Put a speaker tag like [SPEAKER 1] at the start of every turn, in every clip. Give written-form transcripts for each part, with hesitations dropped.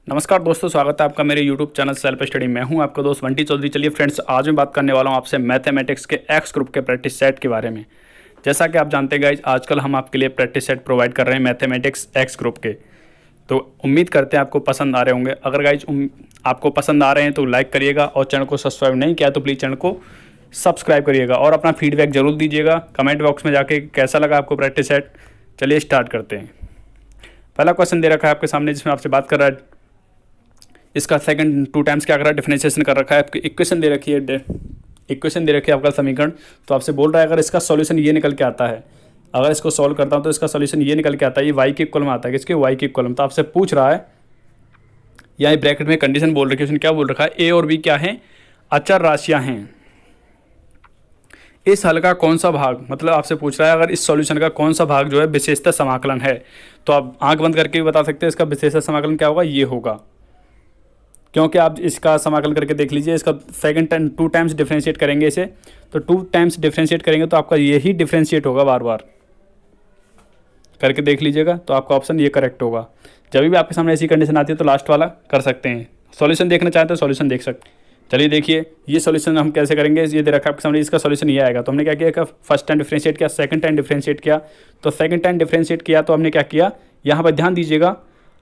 [SPEAKER 1] नमस्कार दोस्तों, स्वागत है आपका मेरे YouTube चैनल सेल्फ स्टडी। मैं हूं आपका दोस्त बंटी चौधरी। चलिए फ्रेंड्स, आज मैं बात करने वाला हूं आपसे मैथमेटिक्स के एक्स ग्रुप के प्रैक्टिस सेट के बारे में। जैसा कि आप जानते हैं गाइज, आजकल हम आपके लिए प्रैक्टिस सेट प्रोवाइड कर रहे हैं मैथमेटिक्स एक्स ग्रुप के। तो उम्मीद करते हैं आपको पसंद आ रहे होंगे। अगर गाइज आपको पसंद आ रहे हैं तो लाइक करिएगा, और चैनल को सब्सक्राइब नहीं किया तो प्लीज़ चैनल को सब्सक्राइब करिएगा, और अपना फीडबैक जरूर दीजिएगा कमेंट बॉक्स में जाके कैसा लगा आपको प्रैक्टिस सेट। चलिए स्टार्ट करते हैं। पहला क्वेश्चन दे रखा है आपके सामने, जिसमें आपसे बात कर रहा है। इसका सेकंड 2 टाइम्स क्या कर रहा है, डिफरेंशिएशन कर रखा है। आपकी इक्वेशन दे रखी है आपका समीकरण। तो आपसे बोल रहा है अगर इसका सॉल्यूशन ये निकल के आता है, अगर इसको सॉल्व करता हूँ तो इसका सॉल्यूशन ये निकल के आता है, ये y के इक्वल में आता है। किसके? y के इक्वल में। तो आपसे पूछ रहा है, यहाँ ब्रैकेट में कंडीशन बोल रखी है, उसने क्या बोल रखा है, a और b क्या है, अचर राशियाँ हैं। इस हल का कौन सा भाग, मतलब आपसे पूछ रहा है अगर इस सॉल्यूशन का कौन सा भाग जो है विशेषता समाकलन है। तो आप आंख बंद करके भी बता सकते हैं इसका विशेषता समाकलन क्या होगा, ये होगा। क्योंकि आप इसका समाकलन करके देख लीजिए, इसका सेकंड टाइम 2 टाइम्स डिफ्रेंशिएट करेंगे इसे, तो 2 टाइम्स डिफ्रेंशिएट करेंगे तो आपका यही डिफ्रेंशिएट होगा, बार बार करके देख लीजिएगा। तो आपका ऑप्शन ये करेक्ट होगा। जब भी आपके सामने ऐसी कंडीशन आती है तो लास्ट वाला कर सकते हैं। सॉल्यूशन देखना चाहते हैं तो सॉल्यूशन देख सकते हैं। चलिए देखिए, ये सॉल्यूशन हम कैसे करेंगे, ये दे रखा है आपके सामने, इसका सॉल्यूशन ये आएगा। तो हमने क्या किया, फर्स्ट टाइम डिफ्रेंशिएट किया, सेकंड टाइम डिफ्रेंशिएट किया। तो सेकंड टाइम डिफ्रेंशिएट किया तो हमने क्या किया, यहाँ पर ध्यान दीजिएगा,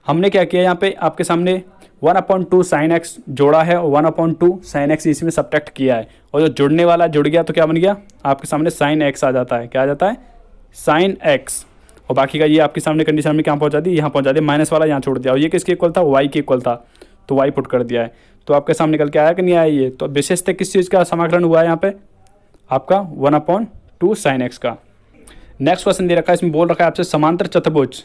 [SPEAKER 1] हमने क्या किया, यहाँ पे आपके सामने 1/2 sin x जोड़ा है और 1/2 sin x इसमें सब्ट्रैक्ट किया है, और जो जुड़ने वाला जुड़ गया तो क्या बन गया आपके सामने sin x आ जाता है। क्या आ जाता है, sin x। और बाकी का ये आपके सामने कंडीशन में क्या पहुंचा दी, यहाँ पहुंचा दिया, माइनस वाला यहाँ छोड़ दिया, और ये किसके इक्वल था, y के इक्वल था, तो y पुट कर दिया है। तो आपके सामने निकल के आया कि नहीं आया ये। तो विशेषता किस चीज़ का समाकलन हुआ है यहाँ पे, आपका 1/2 sin x का। नेक्स्ट क्वेश्चन दे रखा है, इसमें बोल रखा है आपसे समांतर चतुर्भुज।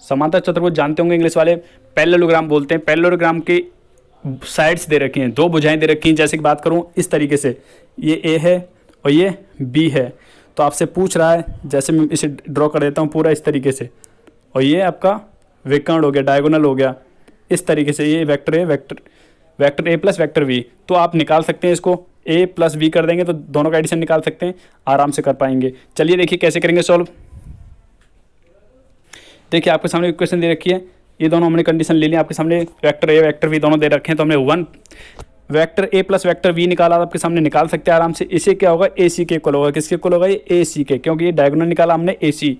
[SPEAKER 1] समांतर चतुर्भुज जानते होंगे इंग्लिश वाले, पैरेललोग्राम बोलते हैं। पैरेललोग्राम की साइड्स दे रखी हैं, 2 भुजाएं दे रखी हैं। जैसे कि बात करूं इस तरीके से, ये ए है और ये बी है। तो आपसे पूछ रहा है, जैसे मैं इसे ड्रॉ कर देता हूं पूरा इस तरीके से, और ये आपका विकर्ण हो गया, डायगोनल हो गया इस तरीके से। ये vector A, vector A plus vector V. तो आप निकाल सकते हैं इसको, ए प्लस वी कर देंगे तो दोनों का एडिशन निकाल सकते हैं, आराम से कर पाएंगे। चलिए देखिए कैसे करेंगे सॉल्व। देखिए आपके सामने इक्वेशन दे रखी है, ये दोनों हमने कंडीशन ले ली। आपके सामने वेक्टर ए वेक्टर वी दोनों दे रखे हैं, तो हमने 1 vector A plus vector V निकाला। आपके सामने निकाल सकते हैं आराम से। इसे क्या होगा, ए सी के इक्वल होगा। किसके इक्वल होगा, ये ए सी के, क्योंकि ये डायगोनल निकाला हमने ए सी,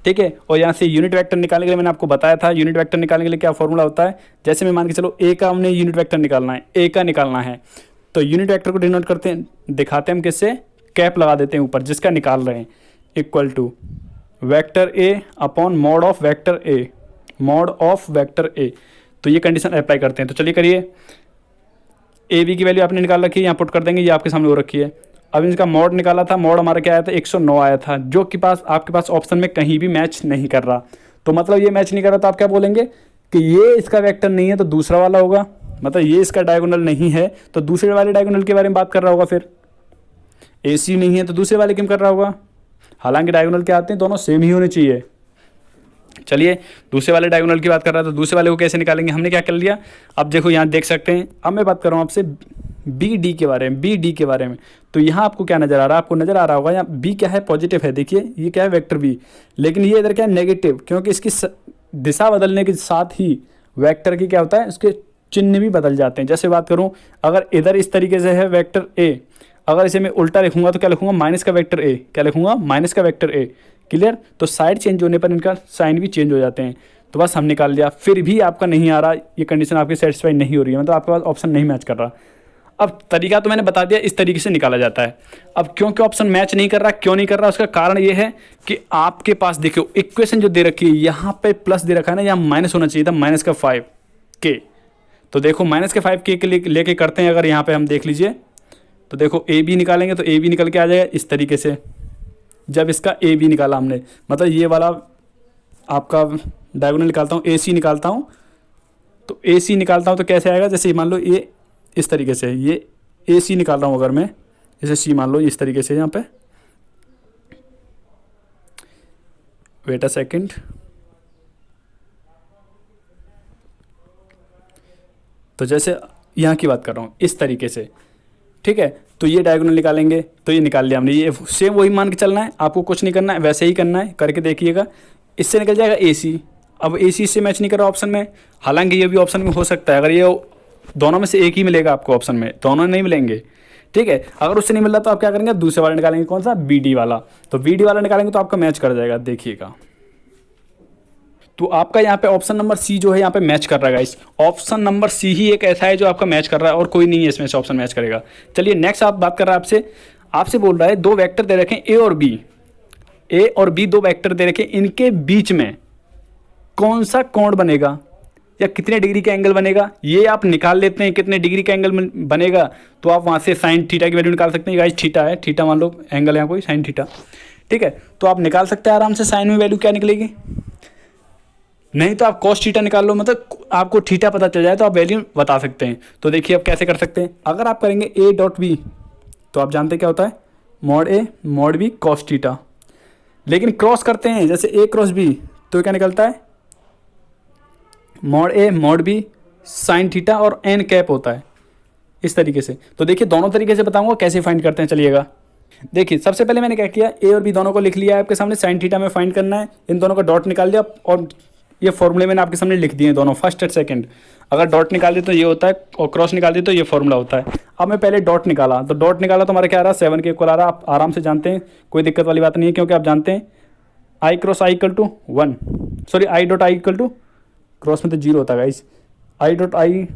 [SPEAKER 1] ठीक है। और यहाँ से यूनिट वेक्टर निकालने के लिए मैंने आपको बताया था, यूनिट वेक्टर निकालने के लिए क्या फॉर्मूला होता है। जैसे मैं मान के चलो ए का हमने यूनिट वेक्टर निकालना है, ए का निकालना है, तो यूनिट वेक्टर को डिनोट करते हैं, दिखाते हैं हम किससे, कैप लगा देते हैं ऊपर जिसका निकाल रहे हैं, equal to vector A upon mod of vector A, mod of vector A. तो ये कंडीशन अप्लाई करते हैं। तो चलिए करिए, ए वी की वैल्यू आपने निकाल रखी है, यहाँ पुट कर देंगे, ये आपके सामने हो रखी है। अब इसका मॉड निकाला था, मॉड हमारा क्या आया था, 109 आया था, जो कि आपके पास ऑप्शन में कहीं भी मैच नहीं कर रहा। तो मतलब ये मैच नहीं कर रहा, तो आप क्या बोलेंगे कि ये इसका वेक्टर नहीं है तो दूसरा वाला होगा, मतलब ये इसका डायगोनल नहीं है तो दूसरे वाले डायगोनल के बारे में बात कर रहा होगा। फिर ए सी नहीं है तो दूसरे वाले क्यों कर रहा होगा, हालांकि डायगोनल क्या आते हैं, दोनों सेम ही होने चाहिए। चलिए दूसरे वाले डायगोनल की बात कर रहा था, तो दूसरे वाले को कैसे निकालेंगे, हमने क्या कर लिया। अब देखो यहाँ देख सकते हैं, अब मैं बात कर रहा हूँ आपसे बी डी के बारे में, बी डी के बारे में। तो यहाँ आपको क्या नजर आ रहा है, आपको नजर आ रहा होगा यहाँ बी क्या है, पॉजिटिव है। देखिए ये क्या है, वेक्टर बी, लेकिन ये इधर क्या है, नेगेटिव, क्योंकि इसकी दिशा बदलने के साथ ही वेक्टर की क्या होता है, उसके चिन्ह भी बदल जाते हैं। जैसे बात करूँ, अगर इधर इस तरीके से है वेक्टर ए, अगर इसे मैं उल्टा लिखूंगा तो क्या लिखूंगा, माइनस का वेक्टर ए, क्या लिखूंगा, माइनस का वेक्टर ए। क्लियर। तो साइड चेंज होने पर इनका साइन भी चेंज हो जाते हैं। तो बस हम निकाल लिया, फिर भी आपका नहीं आ रहा, ये कंडीशन आपकी सेटिस्फाई नहीं हो रही है, मतलब आपके पास ऑप्शन नहीं मैच कर रहा। अब तरीका तो मैंने बता दिया, इस तरीके से निकाला जाता है। अब क्योंकि ऑप्शन मैच नहीं कर रहा, क्यों नहीं कर रहा, उसका कारण ये है कि आपके पास देखो इक्वेशन जो दे रखी है, यहाँ पे प्लस दे रखा है ना, यहाँ माइनस होना चाहिए था, माइनस का 5 के। तो देखो माइनस के 5 के लेके करते हैं, अगर यहाँ पे हम देख लीजिए तो देखो ए बी निकालेंगे तो ए बी निकल के आ जाएगा इस तरीके से। जब इसका ए बी निकाला हमने, मतलब ये वाला आपका डायगोनल निकालता हूँ, ए सी निकालता हूँ, तो ए सी निकालता हूँ तो कैसे आएगा, जैसे मान लो ये इस तरीके से, ये ए सी निकाल रहा हूँ अगर मैं, जैसे सी मान लो इस तरीके से, यहाँ पे वेट अ सेकंड, तो जैसे यहाँ की बात कर रहा हूँ इस तरीके से, ठीक है। तो ये डायगोनल निकालेंगे, तो ये निकाल लिया हमने, ये सेम वही मान के चलना है, आपको कुछ नहीं करना है, वैसे ही करना है, करके देखिएगा। इससे निकल जाएगा ए सी, अब ए सी से मैच नहीं कर रहा ऑप्शन में, हालांकि ये भी ऑप्शन में हो सकता है, अगर ये दोनों में से एक ही मिलेगा आपको ऑप्शन में, दोनों नहीं मिलेंगे, ठीक है। अगर उससे नहीं मिल रहा तो आप क्या करेंगे, दूसरे वाला निकालेंगे, कौन सा, बी डी वाला। तो बी डी वाला निकालेंगे तो आपका मैच कर जाएगा, देखिएगा। तो आपका यहाँ पे ऑप्शन नंबर सी जो है यहाँ पे मैच कर रहा है गाइस। ऑप्शन नंबर सी ही एक ऐसा है जो आपका मैच कर रहा है और कोई नहीं है इसमें से ऑप्शन मैच करेगा। चलिए नेक्स्ट आप बात कर रहा है आपसे, आपसे बोल रहा है दो वेक्टर दे रखे ए और बी, ए और बी दो वेक्टर दे रखे, इनके बीच में कौन सा कोण बनेगा या कितने डिग्री का एंगल बनेगा, ये आप निकाल लेते हैं। कितने डिग्री का एंगल बनेगा तो आप वहाँ से साइन थीटा की वैल्यू निकाल सकते हैं। गाइस थीटा है, थीटा मान लो एंगल है कोई साइन थीटा, ठीक है। तो आप निकाल सकते हैं आराम से, साइन में वैल्यू क्या निकलेगी, नहीं तो आप कॉस थीटा निकाल लो, मतलब आपको थीटा पता चल जाए तो आप वैल्यू बता सकते हैं। तो देखिए अब कैसे कर सकते हैं, अगर आप करेंगे ए डॉट बी तो आप जानते क्या होता है, mod A mod B cos theta. लेकिन क्रॉस करते हैं जैसे ए क्रॉस बी तो क्या निकलता है, mod A mod B sine theta और एन कैप होता है इस तरीके से। तो देखिए दोनों तरीके से बताऊंगा कैसे फाइंड करते हैं, चलिएगा। देखिए सबसे पहले मैंने क्या किया, ए और बी दोनों को लिख लिया है आपके सामने, साइन थीटा में फाइंड करना है, इन दोनों का डॉट निकाल दिया और ये फॉर्मूले मैंने आपके सामने लिख दिए दोनों, फर्स्ट एंड सेकंड। अगर डॉट निकाल दिए तो ये होता है और क्रॉस निकाल दिए तो ये फॉर्मूला होता है। अब मैं पहले डॉट निकाला, तो डॉट निकाला तो हमारा क्या आ रहा है, 7 के इक्वल आ रहा है। आप आराम से जानते हैं, कोई दिक्कत वाली बात नहीं है, क्योंकि आप जानते हैं I cross I equal to 1, sorry I dot I equal to, cross में तो 0 होता है guys, I dot I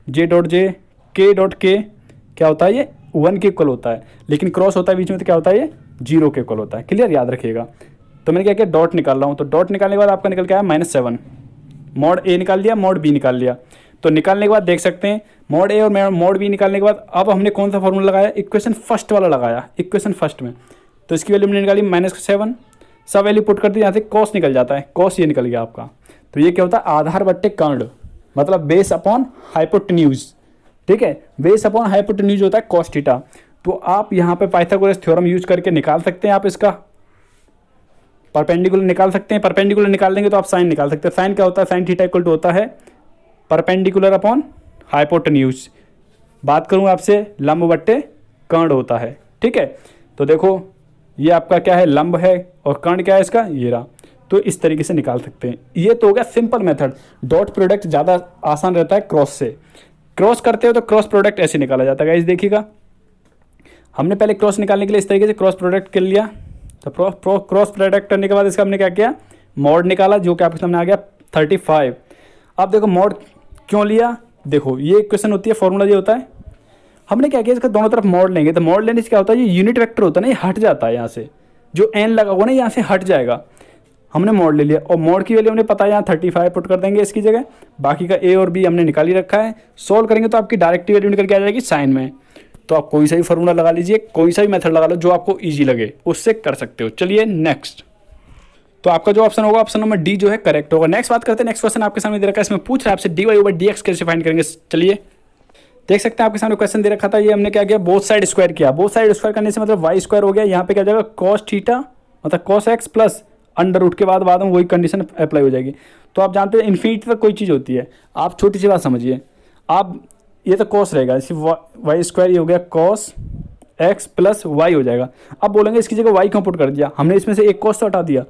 [SPEAKER 1] J dot J K dot के क्या होता है, ये 1 के इक्वल होता है, लेकिन क्रॉस होता है बीच में तो क्या होता है, ये 0 के इक्वल होता है। क्लियर, याद रखिएगा। तो मैंने क्या किया, डॉट निकाल रहा हूँ, तो डॉट निकालने के बाद आपका निकल के आया -7, मॉड ए निकाल लिया, मॉड बी निकाल लिया। तो निकालने के बाद देख सकते हैं मॉड ए और मॉड बी निकालने के बाद अब हमने कौन सा फॉर्मूला लगाया, इक्वेशन फर्स्ट वाला लगाया, इक्वेशन फर्स्ट में। तो इसकी वैल्यू हमने निकाली -7, सब वैल्यू पुट कर दी, यहाँ से कॉस निकल जाता है, कॉस ये निकल गया आपका। तो ये क्या होता है, आधार बट्टे कर्ण, मतलब बेस अपॉन हाइपोटेन्यूज, ठीक है, बेस अपॉन हाइपोटेन्यूज होता है कॉस थीटा। तो आप यहाँ पे पाइथागोरस थ्योरम यूज करके निकाल सकते हैं, आप इसका परपेंडिकुलर निकाल सकते हैं। परपेंडिकुलर निकाल देंगे तो आप साइन निकाल सकते हैं। साइन क्या होता है, साइन थीटा इक्वल टू होता है परपेंडिकुलर अपॉन हाइपोटेन्यूज। बात करूँ आपसे, लंब बट्टे कर्ण होता है, ठीक है। तो देखो ये आपका क्या है, लंब है, और कर्ण क्या है इसका, ये रहा। तो इस तरीके से निकाल सकते हैं। ये तो हो गया सिंपल मेथड। डॉट प्रोडक्ट ज़्यादा आसान रहता है क्रॉस से। क्रॉस करते हो तो क्रॉस प्रोडक्ट ऐसे निकाला जाता है। गाइस देखिएगा, हमने पहले क्रॉस निकालने के लिए इस तरीके से क्रॉस प्रोडक्ट कर लिया। तो क्रॉस प्रोडक्ट करने के बाद इसका हमने क्या किया, मॉड निकाला, जो कि आपके सामने आ गया 35। अब देखो मॉड क्यों लिया, देखो ये इक्वेशन होती है, फॉर्मूला ये होता है। हमने क्या किया, इसका दोनों तरफ मॉड लेंगे, तो मॉड लेने से क्या होता है, ये यूनिट वेक्टर होता है ना, ये हट जाता है यहाँ से, जो एन लगा हुआ ना यहाँ से हट जाएगा। हमने मॉड ले लिया और मॉड की वैल्यू हमने पता है यहाँ 35 पुट कर देंगे इसकी जगह। बाकी का ए और बी हमने निकाल ही रखा है। सोल्व करेंगे तो आपकी डायरेक्ट वैल्यू निकल के आ जाएगी साइन में। तो आप कोई सा भी फॉर्मूला लगा लीजिए, कोई सा भी मेथड लगा लो जो आपको ईजी लगे, उससे कर सकते हो। चलिए नेक्स्ट, तो आपका जो ऑप्शन होगा, ऑप्शन नंबर डी जो है करेक्ट होगा। नेक्स्ट बात करते हैं, नेक्स्ट क्वेश्चन आपके सामने दे रखा है, इसमें पूछ रहा है आपसे dy ओवर dx कैसे फाइंड करेंगे। चलिए देख सकते हैं आपके सामने क्वेश्चन दे रखा था, ये हमने क्या किया, बोथ साइड स्क्वायर किया। बोथ साइड स्क्वायर करने से मतलब वाई स्क्वायर हो गया, यहाँ पे क्या जाएगा कॉस थीटा, मतलब cos X plus under root के बाद में वही कंडीशन अप्लाई हो जाएगी। तो आप जानते हैं इन्फिनिटी तक कोई चीज़ होती है। आप छोटी सी बात समझिए, आप ये तो कॉस रहेगा, इसी वाई स्क्वायर ये हो गया कॉस एक्स प्लस वाई हो जाएगा। अब बोलेंगे इसकी जगह वाई क्यों पुट कर दिया, हमने इसमें से एक कॉस तो हटा दिया।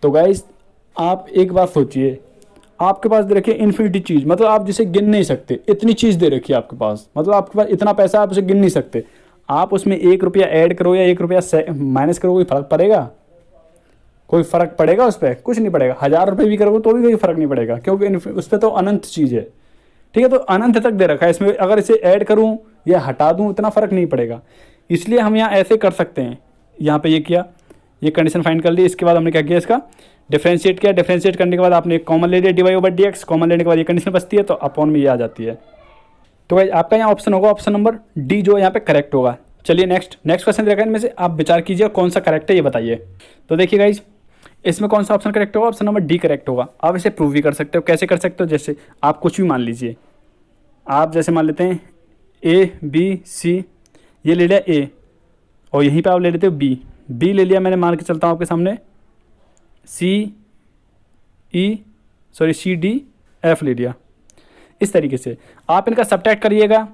[SPEAKER 1] तो गाइस आप एक बात सोचिए, आपके पास दे रखी है इन्फिनिटी चीज़, मतलब आप जिसे गिन नहीं सकते, इतनी चीज़ दे रखी है आपके पास, मतलब आपके पास इतना पैसा आप उसे गिन नहीं सकते। आप उसमें 1 रुपया ऐड करो या 1 रुपया माइनस करो, कोई फर्क पड़ेगा? कोई फर्क पड़ेगा उस पर? कुछ नहीं पड़ेगा। 1000 रुपये भी करोगे तो भी कोई फर्क नहीं पड़ेगा, क्योंकि उस पर तो अनंत चीज़ है, ठीक है। तो अनंत तक दे रखा है, इसमें अगर इसे ऐड करूँ या हटा दूँ इतना फ़र्क नहीं पड़ेगा। इसलिए हम यहाँ ऐसे कर सकते हैं, यहाँ पे ये किया, ये कंडीशन फाइंड कर ली। इसके बाद हमने क्या किया, इसका डिफरेंशिएट किया। डिफरेंशिएट करने के बाद आपने कॉमन ले लिया, dy ओवर dx। कॉमन लेने के बाद ये कंडीशन बचती है, तो अपॉन में ये आ जाती है। तो भाई आपका यहाँ ऑप्शन होगा, ऑप्शन नंबर डी जो यहाँ पे करेक्ट होगा। चलिए नेक्स्ट क्वेश्चन देखा, इनमें से आप विचार कीजिए कौन सा करेक्ट है ये बताइए। तो देखिए गाइज, इसमें कौन सा ऑप्शन करेक्ट होगा, ऑप्शन नंबर डी करेक्ट होगा। आप इसे प्रूव भी कर सकते हो। कैसे कर सकते हो, जैसे आप कुछ भी मान लीजिए, आप जैसे मान लेते हैं ए बी सी, ये ले लिया ए और यहीं पे आप ले लेते हो बी ले लिया मैंने, मान के चलता हूँ आपके सामने सी डी एफ ले लिया। इस तरीके से आप इनका सब्ट्रैक्ट करिएगा।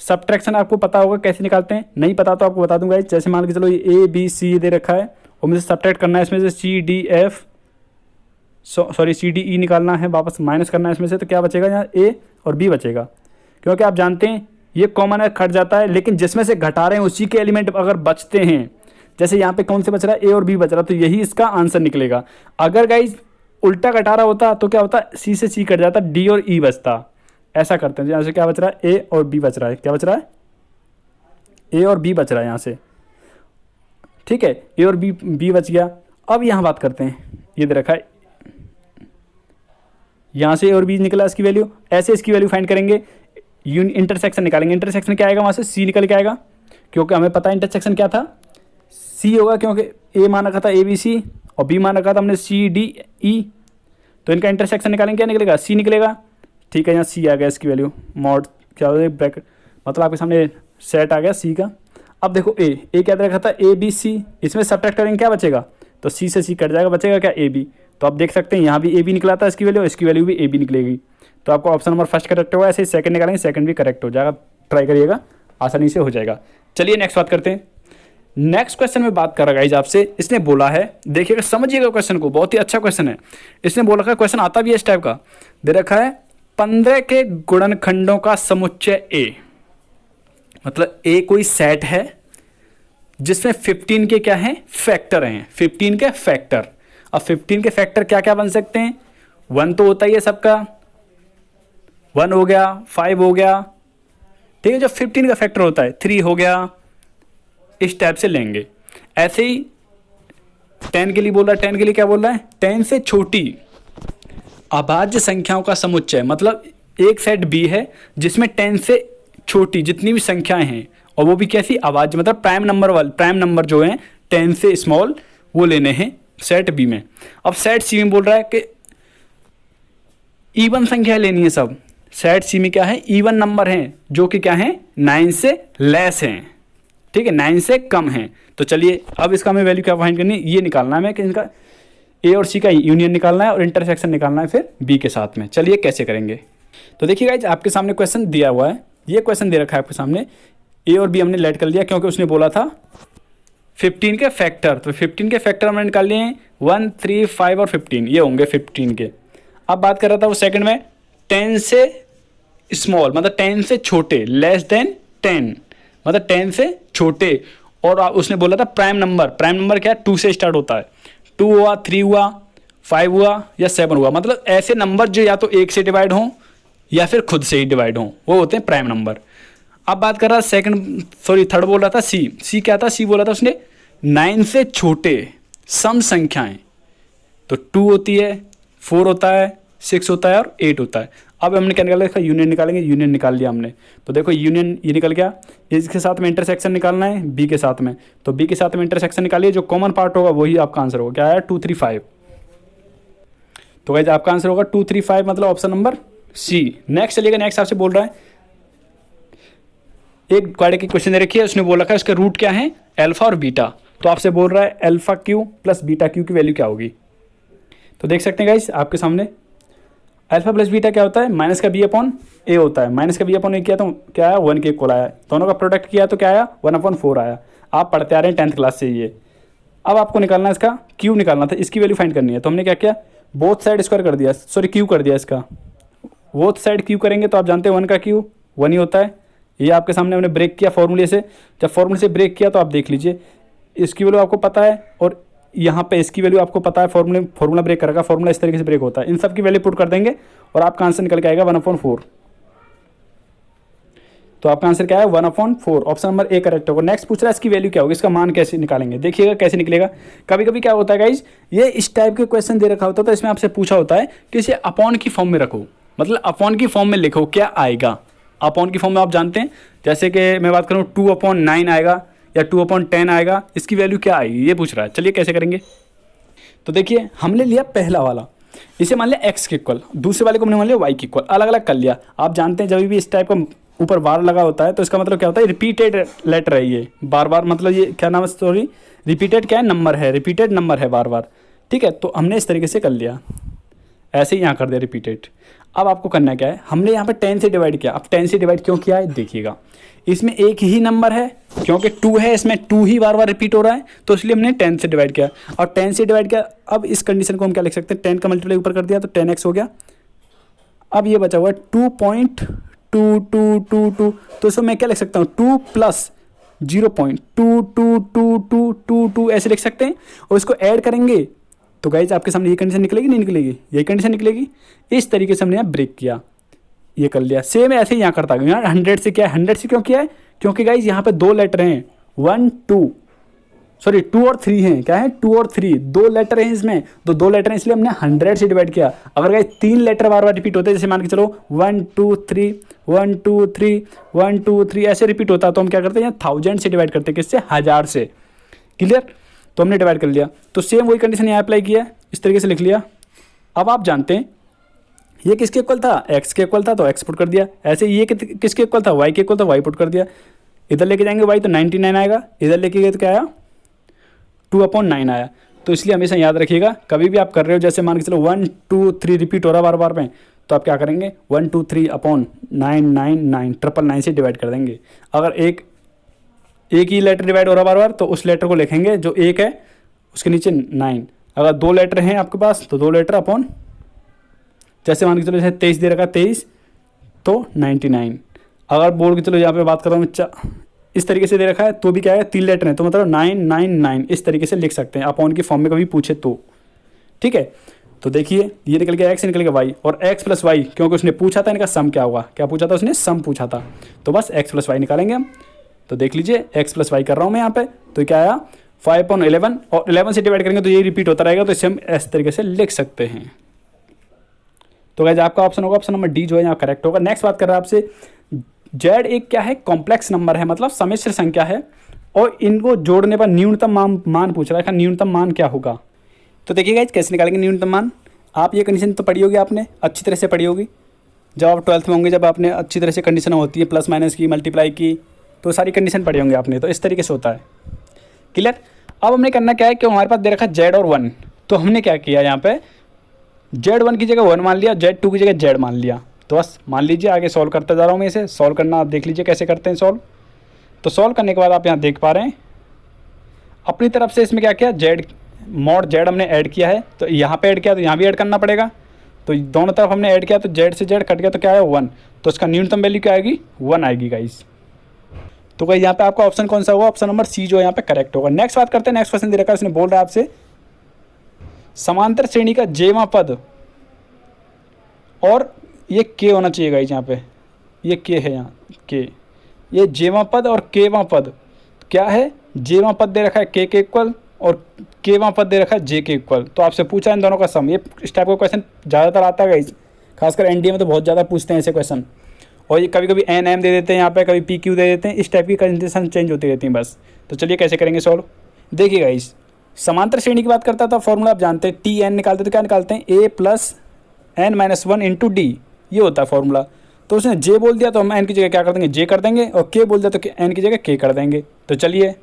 [SPEAKER 1] सब्ट्रैक्शन आपको पता होगा कैसे निकालते हैं, नहीं पता तो आपको बता दूंगा। जैसे मान के चलो ये ए बी सी दे रखा है और मुझे सब्ट्रैक्ट करना है इसमें से C D F sorry C D E निकालना है, वापस माइनस करना है इसमें से, तो क्या बचेगा यहाँ ए और बी बचेगा, क्योंकि आप जानते हैं ये कॉमन है, कट जाता है, लेकिन जिसमें से घटा रहे हैं उसी के एलिमेंट अगर बचते हैं, जैसे यहाँ पे कौन से बच रहा है, ए और बी बच रहा है, तो यही इसका आंसर निकलेगा। अगर गाइज उल्टा घटा रहा होता तो क्या होता, सी से सी कट जाता, डी और ई बचता। ऐसा करते हैं, यहाँ से क्या बच रहा है, ए और बी बच रहा है, क्या बच रहा है, ए और बी बच रहा है यहाँ से, ठीक है, ए और बी बच गया। अब यहाँ बात करते हैं, ये दे रखा है, यहाँ से ए और बी निकला इसकी वैल्यू, ऐसे इसकी वैल्यू फाइंड करेंगे, इंटरसेक्शन निकालेंगे, इंटरसेक्शन क्या आएगा, वहाँ से सी निकल के आएगा, क्योंकि हमें पता है इंटरसेक्शन क्या था, सी होगा, क्योंकि ए मान रखा था ए बी सी और बी मान रखा था हमने सी डी ई, तो इनका इंटरसेक्शन निकालेंगे, क्या निकलेगा, सी निकलेगा, ठीक है। यहाँ सी आ गया इसकी वैल्यू, मॉड क्या होता है ब्रैकेट, मतलब आपके सामने सेट आ गया सी का। अब देखो ए क्या दे रखा था, ए बी सी, इसमें सब्ट्रैक्ट करेंगे क्या बचेगा, तो सी से सी कट जाएगा, बचेगा क्या, ए बी। तो आप देख सकते हैं यहाँ भी ए बी निकला था इसकी वैल्यू, इसकी वैल्यू भी ए बी निकलेगी, तो आपको ऑप्शन नंबर फर्स्ट करेक्ट होगा, ऐसे सेकंड निकालेंगे, सेकंड भी करेक्ट हो जाएगा, ट्राई करिएगा, आसानी से हो जाएगा। चलिए नेक्स्ट बात करते हैं। नेक्स्ट क्वेश्चन में बात कर रहा गाइज आपसे, इसने बोला है, देखिएगा समझिएगा क्वेश्चन को, बहुत ही अच्छा क्वेश्चन है। इसने बोला है, क्वेश्चन आता भी है इस टाइप का, दे रखा है 15 के गुणनखंडों का समुच्चय ए, मतलब ए कोई सेट है जिसमें 15 के क्या हैं, फैक्टर हैं, 15 के फैक्टर। अब 15 के फैक्टर क्या क्या बन सकते हैं, 1 तो होता ही है सबका, 1 हो गया, 5 हो गया, ठीक है, जो 15 का फैक्टर होता है 3 हो गया, इस टाइप से लेंगे। ऐसे ही 10 के लिए बोल रहा है, 10 के लिए क्या बोल रहा है, 10 से छोटी अभाज्य संख्याओं का समुच्चय, मतलब एक सेट बी है जिसमें 10 से छोटी जितनी भी संख्याएं हैं, और वो भी कैसी, अभाज्य, मतलब प्राइम नंबर जो हैं 10 से स्मॉल, वो लेने हैं सेट बी में। अब सेट सी में बोल रहा है कि इवन संख्या लेनी है सब, सेट सी में क्या है, इवन नंबर हैं जो कि क्या है, 9 से लेस हैं, ठीक है, 9 से कम हैं। तो चलिए अब इसका हमें वैल्यू क्या फाइंड करनी है, ये निकालना है हमें कि इनका ए और सी का यूनियन निकालना है और इंटरसेक्शन निकालना है फिर बी के साथ में। चलिए कैसे करेंगे, तो देखिए गाइज आपके सामने क्वेश्चन दिया हुआ है, ये क्वेश्चन दे रखा है आपके सामने, ए और बी हमने लेट कर लिया क्योंकि उसने बोला था 15 के फैक्टर, तो 15 के फैक्टर हमने निकाल लिए हैं, 1, 3, 5 और 15, ये होंगे 15 के। अब बात कर रहा था वो सेकंड में 10 से स्मॉल, मतलब 10 से छोटे, लेस देन 10, मतलब 10 से छोटे, और उसने बोला था प्राइम नंबर क्या है, 2 से स्टार्ट होता है, 2 हुआ, 3 हुआ, 5 हुआ या 7 हुआ, मतलब ऐसे नंबर जो या तो 1 से डिवाइड हों या फिर खुद से ही डिवाइड हों, वो होते हैं प्राइम नंबर। अब बात कर रहा थर्ड बोल रहा था सी क्या था, सी बोला था उसने 9 से छोटे सम संख्याएं, तो 2 होती है, 4 होता है, 6 होता है और 8 होता है। अब हमने क्या निकाला, इसका यूनियन निकालेंगे, यूनियन निकाल लिया हमने, तो देखो यूनियन ये निकल गया, इसके साथ में इंटरसेक्शन निकालना है बी के साथ में, तो बी के साथ में इंटरसेक्शन निकालिए, जो कॉमन पार्ट होगा वही आपका आंसर होगा, क्या आया 2, 3, 5। तो गाइस आपका आंसर होगा 2, 3, 5, मतलब ऑप्शन नंबर सी। नेक्स्ट चलिएगा, नेक्स्ट आपसे बोल रहा है, एक क्वाड्रेटिक की क्वेश्चन दे रखी है, उसने बोला है उसका रूट क्या है, अल्फा और बीटा, तो आपसे बोल रहा है alpha Q plus beta Q की वैल्यू क्या होगी। तो देख सकते हैं गाइस आपके सामने, अल्फा प्लस बीटा क्या होता है, माइनस का बी अपॉन ए होता है, माइनस का बी अपॉन ए किया तो क्या आया, 1 के इक्वल आया, दोनों का प्रोडक्ट किया तो क्या आया, 1/4 आया। आप पढ़ते आ रहे हैं 10th क्लास से ये। अब आपको निकालना है इसका क्यू निकालना था, इसकी वैल्यू फाइंड करनी है, तो हमने क्या किया, बोथ साइड स्क्वायर कर दिया, सॉरी क्यू कर दिया इसका, बोथ साइड क्यू करेंगे तो आप जानते हैं 1 का क्यू 1 ही होता है। ये आपके सामने हमने ब्रेक किया फॉर्मूले से, जब फॉर्मूले से ब्रेक किया तो आप देख लीजिए इसकी वैल्यू आपको पता है और यहाँ पे इसकी वैल्यू आपको पता है, फॉर्मूला ब्रेक करेगा, फॉर्मूला इस तरीके से ब्रेक होता है, इन सब की वैल्यू पुट कर देंगे और आपका आंसर निकल के आएगा 1/4। तो आपका आंसर क्या है 1/4, ऑप्शन नंबर ए करेक्ट होगा। नेक्स्ट पूछ रहा है इसकी वैल्यू क्या होगी, इसका मान कैसे निकालेंगे, देखिएगा कैसे निकलेगा। कभी कभी क्या होता है गाइज, ये इस टाइप के क्वेश्चन दे रखा होता है तो इसमें आपसे पूछा होता है कि इसे अपॉन की फॉर्म में रखो, मतलब अपॉन की फॉर्म में लिखो, क्या आएगा अपॉन की फॉर्म में। आप जानते हैं जैसे कि मैं बात करूँ 2/9 आएगा या 2/10 आएगा, इसकी वैल्यू क्या आएगी ये पूछ रहा है। चलिए कैसे करेंगे, तो देखिए हमने लिया पहला वाला, इसे मान लिया x के इक्वल, दूसरे वाले को हमने मान लिया y के इक्वल, अलग अलग कर लिया। आप जानते हैं जब भी इस टाइप का ऊपर बार लगा होता है तो इसका मतलब क्या होता है, रिपीटेड लेटर है ये, बार बार, मतलब ये क्या नाम है, सॉरी रिपीटेड क्या है, नंबर है, रिपीटेड नंबर है बार बार, ठीक है। तो हमने इस तरीके से कर लिया, ऐसे ही यहाँ कर दिया रिपीटेड। अब आपको करना क्या है, हमने यहाँ पे 10 से डिवाइड किया। अब 10 से डिवाइड क्यों किया है देखिएगा, इसमें एक ही नंबर है क्योंकि 2 है, इसमें 2 ही बार बार रिपीट हो रहा है, तो इसलिए हमने 10 से डिवाइड किया। और 10 से डिवाइड किया, अब इस कंडीशन को हम क्या लिख सकते हैं, 10 का मल्टीप्लाई ऊपर कर दिया तो 10x हो गया। अब ये बचा हुआ है 2.2222, तो इसको मैं क्या लिख सकता हूँ, 2 + 0.222222 ऐसे लिख सकते हैं। और इसको ऐड करेंगे तो गाइज आपके सामने ये कंडीशन निकलेगी, नहीं निकलेगी, यही कंडीशन निकलेगी। इस तरीके से हमने यहाँ ब्रेक किया, ये कर लिया। सेम ऐसे ही यहाँ करता हूँ, यहाँ 100 से क्या है, 100 से क्यों किया है, क्योंकि गाइज यहाँ पे 2 लेटर हैं, 2 और 3 हैं, क्या है 2 और 3, 2 लेटर हैं इसमें, तो 2 लेटर हैं इसलिए हमने 100 से डिवाइड किया। अगर गाइज 3 लेटर बार बार रिपीट होते हैं, जैसे मान के चलो 1 2 3 1 2 3 1 2 3 ऐसे रिपीट होता है, तो हम क्या करते हैं, 1000 से डिवाइड करते हैं, किससे, 1000 से। क्लियर, तो हमने डिवाइड कर लिया। तो सेम वही कंडीशन यहाँ अप्लाई किया, इस तरीके से लिख लिया। अब आप जानते हैं ये किसके इक्वल था, x के इक्वल था, तो x पुट कर दिया। ऐसे ये किसके इक्वल था, y के इक्वल था, y पुट कर दिया। इधर लेके जाएंगे y तो 99 आएगा, इधर लेके गए तो क्या आया, 2/9 आया। तो इसलिए हमेशा याद रखिएगा, कभी भी आप कर रहे हो, जैसे मान के चलो 1 2 3 रिपीट हो रहा बार बार में, तो आप क्या करेंगे, 1 2 3/999 999 से डिवाइड कर देंगे। अगर एक ही लेटर डिवाइड हो रहा बार बार, तो उस लेटर को लिखेंगे जो एक है उसके नीचे 9। अगर 2 लेटर हैं आपके पास तो 2 लेटर अपॉन, जैसे मान के चलो जैसे 23 दे रखा, 23 तो 99। अगर बोल के चलो यहाँ पे बात कर रहा हूँ इस तरीके से दे रखा है, तो भी क्या है, 3 लेटर हैं, तो मतलब 999 इस तरीके से लिख सकते हैं, अपॉन की फॉर्म में कभी पूछे तो। ठीक है, तो देखिए ये निकल गया x, निकल गया y, और x + y क्योंकि उसने पूछा था इनका सम क्या होगा, क्या पूछा था उसने, सम पूछा था, तो बस x + y निकालेंगे हम। तो देख लीजिए x + y कर रहा हूँ मैं यहाँ पे, तो क्या आया 5/11, और 11 से डिवाइड करेंगे तो ये रिपीट होता रहेगा, तो इसे हम इस तरीके से लिख सकते हैं। तो गाइस आपका ऑप्शन होगा, ऑप्शन नंबर डी जो है यहाँ करेक्ट होगा। नेक्स्ट बात कर रहा है आपसे, जेड एक क्या है, कॉम्प्लेक्स नंबर है, मतलब सम्मिश्र संख्या है, और इनको जोड़ने पर न्यूनतम मान पूछ रहा है, न्यूनतम मान क्या होगा। तो देखिए गाइस कैसे निकालेंगे न्यूनतम मान। आप ये कंडीशन तो पढ़ी होगी, आपने अच्छी तरह से पढ़ी होगी, जब आप 12th में होंगे, जब आपने अच्छी तरह से कंडीशन होती है प्लस माइनस की, मल्टीप्लाई की, तो सारी कंडीशन पढ़ी होंगे आपने। तो इस तरीके से होता है। क्लियर। अब हमने करना क्या है कि हमारे पास दे रखा जेड और 1, तो हमने क्या किया यहाँ पे, Z1 की जगह 1 मान लिया, Z2 की जगह Z मान लिया। तो बस मान लीजिए, आगे सॉल्व करते जा रहा हूँ मैं इसे। सॉल्व करना आप देख लीजिए कैसे करते हैं सॉल्व। तो सॉल्व करने के बाद आप यहाँ देख पा रहे हैं, अपनी तरफ से इसमें क्या किया, mod Z हमने ऐड किया है, तो यहाँ पे ऐड किया तो यहाँ भी ऐड करना पड़ेगा। तो दोनों तरफ हमने ऐड किया, तो Z से Z कट गया तो क्या है 1, तो इसका न्यूनतम वैल्यू क्या आएगी, 1 आएगी गाइस। तो गाइस यहाँ पे आपका ऑप्शन कौन सा होगा, ऑप्शन नंबर सी जो है यहाँ पे करेक्ट होगा। नेक्स्ट बात करते हैं, नेक्स्ट क्वेश्चन दे रखा है, इसने बोल रहा है आपसे समांतर श्रेणी का जेवा पद, और ये के होना चाहिए गाइस, यहाँ पे ये के है, यहाँ के, ये जेवा पद और केवा पद क्या है, जेवा पद दे रखा है के इक्वल, और केवा पद दे रखा है जे के इक्वल। तो आपसे पूछा इन दोनों का सम। ये इस टाइप का क्वेश्चन ज़्यादातर आता है गाइस, खासकर एनडीए में तो बहुत ज़्यादा पूछते हैं ऐसे क्वेश्चन। और ये कभी कभी एन एम दे देते हैं यहाँ पे, कभी पी क्यू दे देते हैं, इस टाइप की कंडीशन चेंज होती रहती हैं बस। तो चलिए कैसे करेंगे सॉल्व। देखिए गाइस, समांतर श्रेणी की बात करता था, फॉर्मूला आप जानते हैं, टी एन निकालते तो क्या निकालते हैं, A plus N minus 1 into D, ये होता है फॉर्मूला। तो उसने जे बोल दिया तो हम एन की जगह क्या कर देंगे, जे कर देंगे, और के बोल दिया तो एन की जगह के कर देंगे। तो चलिए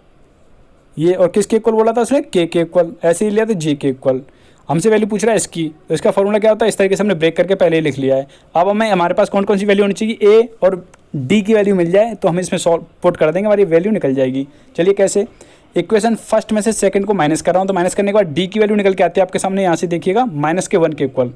[SPEAKER 1] ये, और किसके इक्वल बोला था उसने, के इक्वल, ऐसे ही लिया तो जे के इक्वल। हमसे वैल्यू पूछ रहा है इसकी, तो इसका फॉर्मूला क्या होता है, इस तरीके से हमने ब्रेक करके पहले ही लिख लिया है। अब हमें हमारे पास कौन कौन सी वैल्यू होनी चाहिए, ए और डी की वैल्यू मिल जाए तो हम इसमें सॉल्व पुट कर देंगे, हमारी वैल्यू निकल जाएगी। चलिए कैसे, इक्वेशन फर्स्ट में से सेकंड को माइनस कर रहा हूँ, तो माइनस करने के बाद डी की वैल्यू निकल के आती है आपके सामने, यहाँ से देखिएगा माइनस के 1 के इक्वल,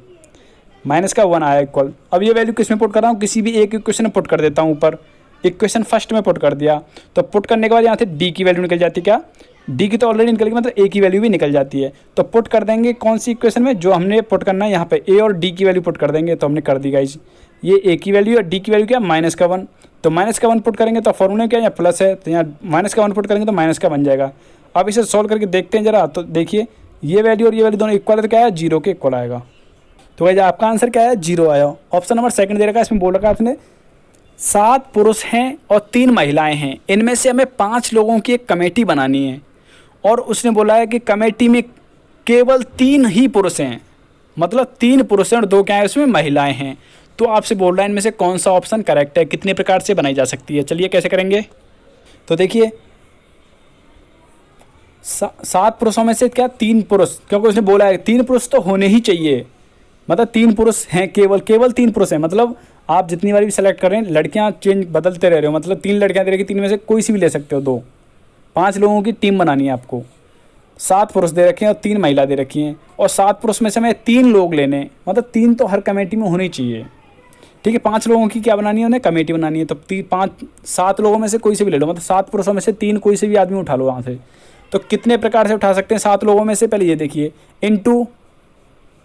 [SPEAKER 1] माइनस का 1 आया इक्वल। अब ये वैल्यू किस में पुट कर रहा हूँ, किसी भी एक इक्वेशन में पुट कर देता हूँ ऊपर। इक्वेशन फर्स्ट में पुट कर दिया, तो पुट करने के बाद यहाँ से डी की वैल्यू निकल जाती है, क्या डी की तो ऑलरेडी निकल गई, मतलब ए की वैल्यू भी निकल जाती है। तो पुट कर देंगे कौन सी इक्वेशन में, जो हमने पुट करना है यहाँ पे ए और डी की वैल्यू पुट कर देंगे। तो हमने कर दी गाइस, ये ए की वैल्यू और डी की वैल्यू क्या, माइनस का 1, तो माइनस का 1 पुट करेंगे तो फॉर्मूला क्या, यहाँ प्लस है, तो यहाँ माइनस का 1 पुट करेंगे तो माइनस का बन जाएगा। अब इसे सॉल्व करके देखते हैं जरा। तो देखिए ये वैल्यू और ये वैल्यू दोनों इक्वल है, तो क्या है, 0 के इक्वल आएगा। तो गाइस आपका आंसर क्या है, 0 आया। ऑप्शन नंबर सेकंड दे रखा है, इसमें बोल रखा है आपने 7 पुरुष हैं और 3 महिलाएं हैं, इनमें से हमें 5 लोगों की एक कमेटी बनानी है, और उसने बोला है कि कमेटी में केवल 3 ही पुरुष हैं, मतलब 3 पुरुष हैं और 2 क्या है, उसमें महिलाएं हैं। तो आपसे बोल रहा है इनमें से कौन सा ऑप्शन करेक्ट है, कितने प्रकार से बनाई जा सकती है। चलिए कैसे करेंगे। तो देखिए 7 पुरुषों में से क्या 3 पुरुष, क्योंकि उसने बोला है 3 पुरुष तो होने ही चाहिए, मतलब 3 पुरुष हैं, केवल 3 पुरुष हैं। मतलब आप जितनी बार भी सेलेक्ट कर रहे हैं, लड़कियां चेंज बदलते रह रहे हो, मतलब 3 लड़कियां दे रखी, 3 में से कोई सी भी ले सकते हो, 2, 5 लोगों की टीम बनानी है आपको। 7 पुरुष दे रखे हैं और 3 महिला दे रखी हैं, और 7 पुरुष में से हमें 3 लोग लेने, मतलब 3 तो हर कमेटी में होनी चाहिए, ठीक है। 5 लोगों की क्या बनानी है, उन्हें कमेटी बनानी है, तो 7 लोगों में से कोई से भी ले लो, मतलब 7 पुरुषों में से 3 कोई से भी आदमी उठा लो वहाँ से। तो कितने प्रकार से उठा सकते हैं 7 लोगों में से, पहले ये देखिए, इनटू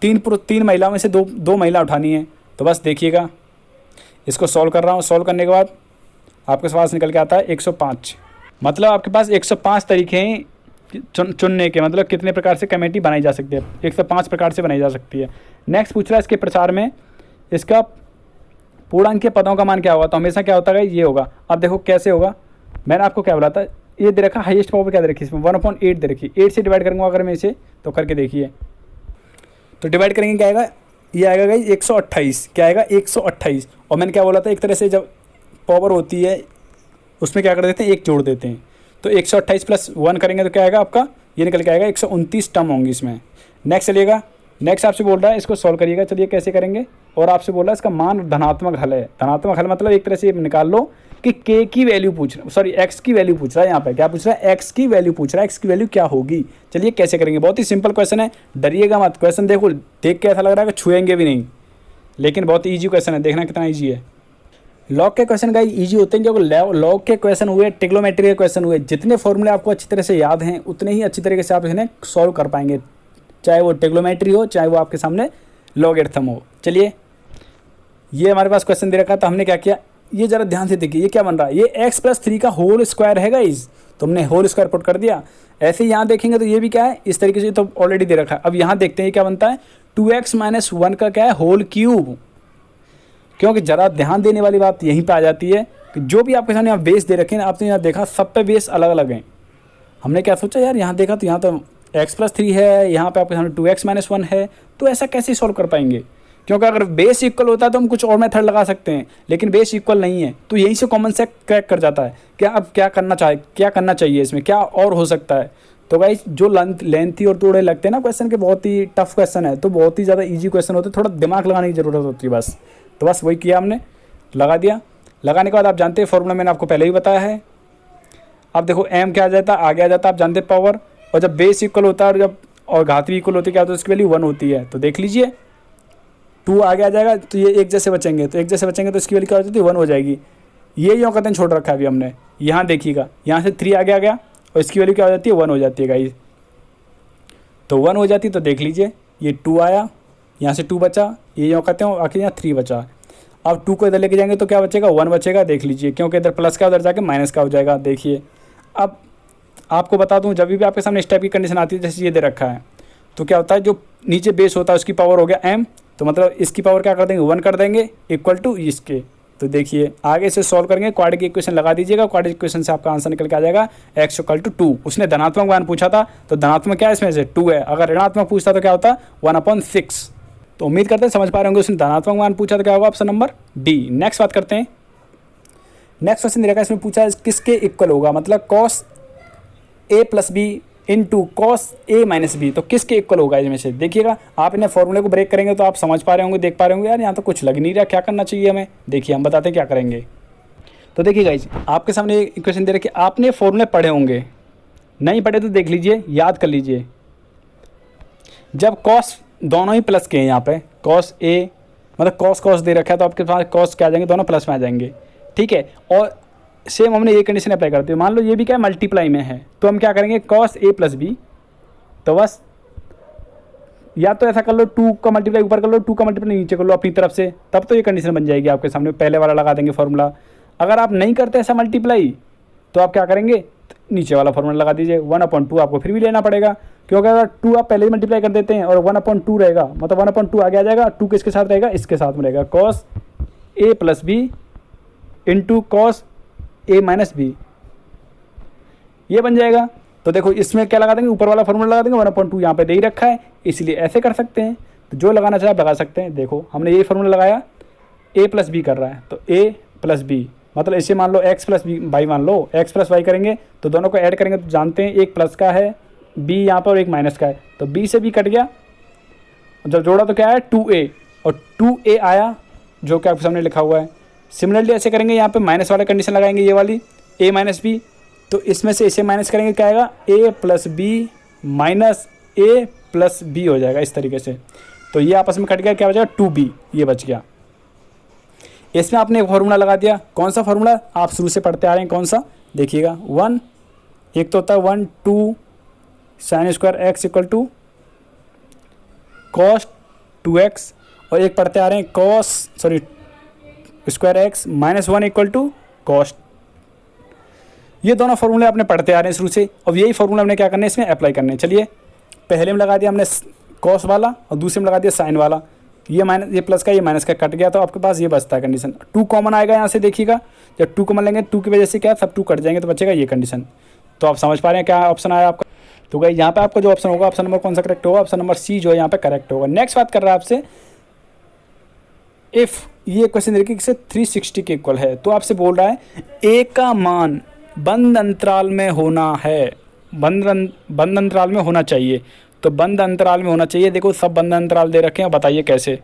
[SPEAKER 1] 3 महिलाओं में से 2 महिला उठानी है। तो बस देखिएगा, इसको सॉल्व कर रहा हूँ। सॉल्व करने के बाद आपके पास निकल के आता है 105। मतलब आपके पास 105 तरीके हैं चुनने के, मतलब कितने प्रकार से कमेटी बनाई जा सकती है, 105 प्रकार से बनाई जा सकती है। नेक्स्ट पूछ रहा है इसके प्रचार में इसका पूर्णांकीय पदों का मान क्या होगा। तो हमेशा क्या होता है, ये होगा। अब देखो कैसे होगा, मैंने आपको क्या बोला था, ये दे रखा हाईएस्ट पावर क्या दे रखी है इसमें, 1/8 दे रखी। 8 से डिवाइड करूँगा अगर मैं इसे, तो करके देखिए, तो डिवाइड करेंगे क्या आएगा, ये आएगा गाइस 128। क्या आएगा 128। और मैंने क्या बोला था, एक तरह से जब पावर होती है उसमें क्या कर देते हैं, 1 जोड़ देते हैं। तो 128 प्लस 1 करेंगे तो क्या आएगा आपका, ये निकल के आएगा 129 टर्म होंगी इसमें। नेक्स्ट चलिएगा, नेक्स्ट आपसे बोल रहा है इसको सॉल्व करिएगा। चलिए कैसे करेंगे, और आपसे बोल रहा है इसका मान धनात्मक हल है। धनात्मक हल मतलब एक तरह से निकाल लो कि के की वैल्यू पूछ रहा, सॉरी एक्स की वैल्यू पूछ रहा है। यहाँ पे क्या पूछ रहा है, एक्स की वैल्यू पूछ रहा है, एक्स की वैल्यू क्या होगी। चलिए कैसे करेंगे, बहुत ही सिंपल क्वेश्चन है, डरिएगा मत। क्वेश्चन देखो, देख के ऐसा लग रहा है कि छुएंगे भी नहीं, लेकिन बहुत ईजी क्वेश्चन है, देखना कितना ईजी है। लॉग के क्वेश्चन गाइस ईजी होते हैं क्योंकि लॉग के क्वेश्चन हुए, ट्रिग्नोमेट्री के क्वेश्चन हुए, जितने फॉर्मूले आपको अच्छी तरह से याद हैं उतने ही अच्छी तरीके से आप इन्हें सॉल्व कर पाएंगे, चाहे वो ट्रिग्नोमेट्री हो, चाहे वो आपके सामने लॉगरिथम हो। चलिए, ये हमारे पास क्वेश्चन दे रखा, तो हमने क्या किया, ये जरा ध्यान से देखिए, ये क्या बन रहा है, ये x+3 का होल स्क्वायर है गाइस, तो हमने होल स्क्वायर पुट कर दिया। ऐसे ही यहाँ देखेंगे तो ये भी क्या है, इस तरीके से तो ऑलरेडी दे रखा है। अब यहाँ देखते हैं ये क्या बनता है, 2x - 1 का क्या है, होल क्यूब। क्योंकि ज़रा ध्यान देने वाली बात यहीं पे आ जाती है कि जो भी आपके सामने यहाँ बेस दे रखे हैं, आपने यहाँ देखा सब पे बेस अलग अलग हैं। हमने क्या सोचा यार, यहाँ देखा तो यहाँ तो x+3 है, यहाँ पे आपके सामने 2x - 1 है, तो ऐसा कैसे सॉल्व कर पाएंगे। क्योंकि अगर बेस इक्वल होता है तो हम कुछ और मेथड लगा सकते हैं, लेकिन बेस इक्वल नहीं है, तो यहीं से कॉमन सेंस क्रैक कर जाता है। अब क्या करना चाहिए इसमें, क्या और हो सकता है। तो गाइस जो लेंथी और थोड़े लगते हैं ना क्वेश्चन के, बहुत ही टफ क्वेश्चन है, तो बहुत ही ज़्यादा ईजी क्वेश्चन होते हैं, थोड़ा दिमाग लगाने की ज़रूरत होती है बस। तो बस वही किया हमने, लगा दिया। लगाने के बाद आप जानते हैं फॉर्मूला मैंने आपको पहले ही बताया है। अब देखो m क्या आ जाता है, आगे आ जाता है, आप जानते हैं पावर, और जब बेस इक्वल होता है और घात भी इक्वल होती है क्या, तो इसकी वैल्यू 1 होती है। तो देख लीजिए 2 आगे आ जाएगा, तो ये एक जैसे बचेंगे, तो इसकी वैल्यू क्या हो जाती है, 1 हो जाएगी। ये यूँ कहते हैं छोड़ रखा है अभी हमने, यहाँ देखिएगा, यहाँ से 3 आगे आ गया और इसकी वैल्यू क्या हो जाती है, 1 हो जाती है गाइस। तो 1 हो जाती है, तो देख लीजिए ये 2 आया, यहाँ से 2 बचा, ये यूँ कहते हैं, आखिर यहाँ 3 बचा। अब 2 को इधर लेके जाएंगे तो क्या बचेगा, 1 बचेगा, देख लीजिए, क्योंकि इधर प्लस का उधर जाके माइनस का हो जाएगा। देखिए, अब आपको बता दूं, जब भी आपके सामने इस टाइप की कंडीशन आती है, जैसे ये दे रखा है, तो क्या होता है, जो नीचे बेस होता है उसकी पावर हो गया m, तो मतलब इसकी पावर क्या कर देंगे, 1 कर देंगे, इक्वल टू इसके। तो देखिए आगे से सॉल्व करेंगे, क्वाड्रेटिक इक्वेशन लगा दीजिएगा, क्वाड्रेटिक इक्वेशन से आपका आंसर निकल के आ जाएगा x = 2। उसने धनात्मक मान पूछा था, तो धनात्मक क्या है इसमें से 2 है। अगर ऋणात्मक पूछता तो क्या होता, 1/6। तो उम्मीद करते हैं समझ पा रहे होंगे, उसने धनात्मक मान पूछा तो क्या होगा, ऑप्शन नंबर डी। नेक्स्ट बात करते हैं, नेक्स्ट क्वेश्चन दे रखा है, इसमें पूछा है किसके इक्वल होगा, मतलब cos a + b × cos a - b, तो किसके इक्वल होगा इसमें से। देखिएगा, आप इन्हें फॉर्मूले को ब्रेक करेंगे तो आप समझ पा रहे होंगे, देख पा रहे होंगे, यार यहाँ तो कुछ लग नहीं रहा, क्या करना चाहिए हमें। देखिए हम बताते हैं क्या करेंगे। तो देखिए गाइस, आपके सामने इक्वेशन दे रखी है, आपने फॉर्मूले पढ़े होंगे, नहीं पढ़े तो देख लीजिए, याद कर लीजिए। जब cos दोनों ही प्लस के हैं, यहाँ पे cos a मतलब cos दे रखा है, तो आपके पास cos क्या आ जाएंगे, दोनों प्लस में आ जाएंगे, ठीक है। और सेम हमने ये कंडीशन अप्लाई करते हैं, मान लो ये भी क्या है, मल्टीप्लाई में है, तो हम क्या करेंगे, cos a + b, तो बस या तो ऐसा कर लो, 2 का मल्टीप्लाई ऊपर कर लो, 2 का मल्टीप्लाई नीचे कर लो अपनी तरफ से, तब तो ये कंडीशन बन जाएगी आपके सामने, पहले वाला लगा देंगे फॉर्मूला। अगर आप नहीं करते ऐसा मल्टीप्लाई, तो आप क्या करेंगे, नीचे वाला फॉर्मूला लगा दीजिए, 1/2 आपको फिर भी लेना पड़ेगा, क्योंकि अगर 2 आप पहले ही मल्टीप्लाई कर देते हैं और 1/2 रहेगा, मतलब 1/2 आगे आ जाएगा, 2 किसके साथ रहेगा, इसके साथ में रहेगा, cos a + b × cos a - b, ये बन जाएगा। तो देखो इसमें क्या लगा देंगे, ऊपर वाला फॉर्मूला लगा देंगे, 1/2 यहाँ पे दे ही रखा है, इसलिए ऐसे कर सकते हैं। तो जो लगाना चाहे आप लगा सकते हैं। देखो हमने यही फॉर्मूला लगाया, a + b कर रहा है, तो a + b मतलब इसे मान लो x + y मान लो, x + y करेंगे तो दोनों को ऐड करेंगे तो जानते हैं एक प्लस का है b यहाँ पर और एक माइनस का है, तो b से b कट गया जब जोड़ा तो क्या आया 2a, और 2a आया जो कि आपके सामने लिखा हुआ है। सिमिलरली ऐसे करेंगे, यहाँ पे माइनस वाला कंडीशन लगाएंगे, ये वाली a माइनस बी, तो इसमें से इसे माइनस करेंगे, क्या आएगा a plus B minus a plus B हो जाएगा इस तरीके से। तो ये आपस में कट गया, क्या बचेगा 2b, ये बच गया। इसमें आपने एक फार्मूला लगा दिया, कौन सा फार्मूला आप शुरू से पढ़ते आ रहे हैं, कौन सा देखिएगा, 1, एक तो होता है 1 2 sine square X equal to cos 2x, और एक पढ़ते आ रहे हैं cos square X minus 1 equal to cos. ये दोनों फार्मूले आपने पढ़ते आ रहे हैं शुरू से, अब यही फार्मूला हमने क्या करना है इसमें अप्लाई करने हैं। चलिए पहले में लगा दिया हमने कॉस वाला और दूसरे में लगा दिया साइन वाला, ये माइनस, ये प्लस का ये माइनस का कट गया, तो आपके पास ये बचता है कंडीशन। 2 कॉमन आएगा यहाँ से, देखिएगा जब 2 कॉमन लेंगे 2 की वजह से क्या सब 2 कट जाएंगे, तो बचेगा ये कंडीशन। तो आप समझ पा रहे हैं क्या ऑप्शन आया आपका। तो गाइस यहाँ पे आपका जो ऑप्शन होगा, ऑप्शन नंबर कौन सा करेक्ट होगा, ऑप्शन नंबर सी जो है यहाँ पे करेक्ट होगा। नेक्स्ट बात कर रहा है आपसे, इफ़ ये क्वेश्चन देखिए किसे 360 के इक्वल है, तो आपसे बोल रहा है ए का मान बंद अंतराल में होना है, बंद अंतराल में होना चाहिए, तो बंद अंतराल में होना चाहिए। देखो सब बंद अंतराल दे रखे हैं, बताइए कैसे,